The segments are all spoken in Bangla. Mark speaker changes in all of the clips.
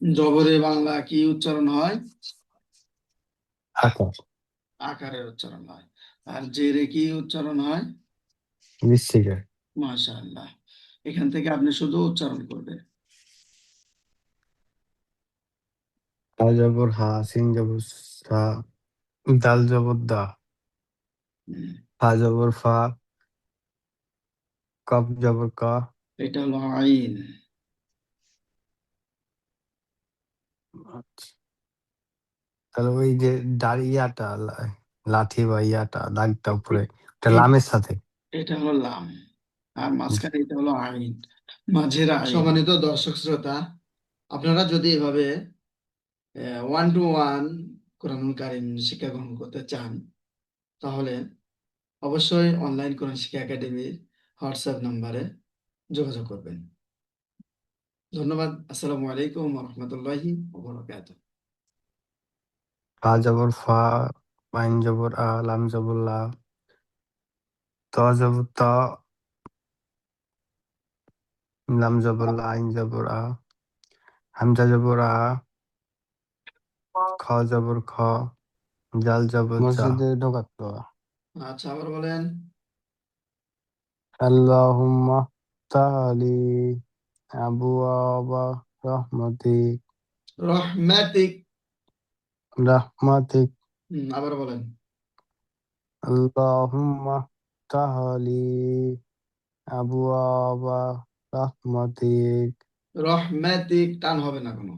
Speaker 1: জবরে বাংলা কি উচ্চারণ হয়?
Speaker 2: আকার।
Speaker 1: আকারের উচ্চারণ হয়। আর জেরে কি উচ্চারণ হয়?
Speaker 2: বৃশ্চিকের।
Speaker 1: মাশাআল্লাহ। এখান থেকে আপনি শুধু উচ্চারণ করবেন।
Speaker 2: হা জবর হা, সিন জবর সা, দাল জবর দা,
Speaker 1: হুম,
Speaker 2: ফা জবর ফা, কফ জবর কা।
Speaker 1: এটা হলো আইন।
Speaker 2: আচ্ছা, তাহলে ওই যে লাঠি বা ইয়াটা দাগটা উপরে, ওটা
Speaker 1: এ-
Speaker 2: লামের সাথে।
Speaker 1: এটা হলো লাম, আর
Speaker 2: জি।
Speaker 1: মাঝখানে এটা হলো আইন, মাঝের আইন। সম্মানিত দর্শক শ্রোতা, আপনারা যদি এভাবে ওয়ান টু ওয়ান কোরআনুল কারীম শিক্ষা গ্রহণ করতে চান, তাহলে অবশ্যই অনলাইন কোরআন শিক্ষা একাডেমির হোয়াটসঅ্যাপ নাম্বারে যোগাযোগ করবেন। ধন্যবাদ। আসসালামু আলাইকুম রহমতুল্লাহি
Speaker 2: ফা জবর ফা, আইন জবর আ, লাম জবর লা, ত জবর ত, লাম জবর লা, আইন জবর আ, হামজা জবর আ, খ জবর খ, জাল জবর জা। মসজিদে ঢোকাতো।
Speaker 1: আচ্ছা, আবার বলেন।
Speaker 2: আল্লাহুম্মা তালি আবওয়াবা রহমাতিক,
Speaker 1: রহমাতিক।
Speaker 2: রাহমাতিক।
Speaker 1: আবার বলেন।
Speaker 2: আল্লাহুম্মা তালি আবওয়াবা রহমাতিক,
Speaker 1: রহমাতিক টান হবে না কোনো।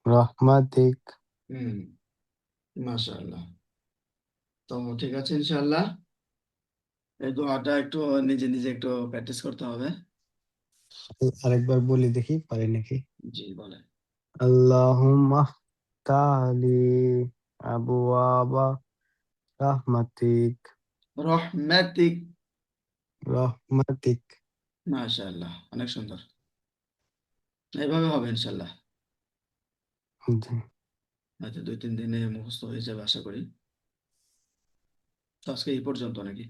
Speaker 2: রহমাতিক।
Speaker 1: হুম, মাশাআল্লাহ। তো ঠিক আছে, ইনশাআল্লাহ এই দোয়াটা একটু নিজে নিজে একটু প্র্যাকটিস করতে হবে।
Speaker 2: আরেকবার বলি দেখি পারি নাকি।
Speaker 1: জি, বলেন।
Speaker 2: আল্লাহুম্মা তালি আবওয়াবা রহমাতিক,
Speaker 1: রহমাতিক।
Speaker 2: রহমাতিক।
Speaker 1: মাশাআল্লাহ, অনেক সুন্দর। এইভাবে হবে ইনশাআল্লাহ।
Speaker 2: জি।
Speaker 1: হয়তো 2-3 দিনে মুখস্থ হয়ে যাবে আশা করি। তো আজকে এই পর্যন্ত নাকি?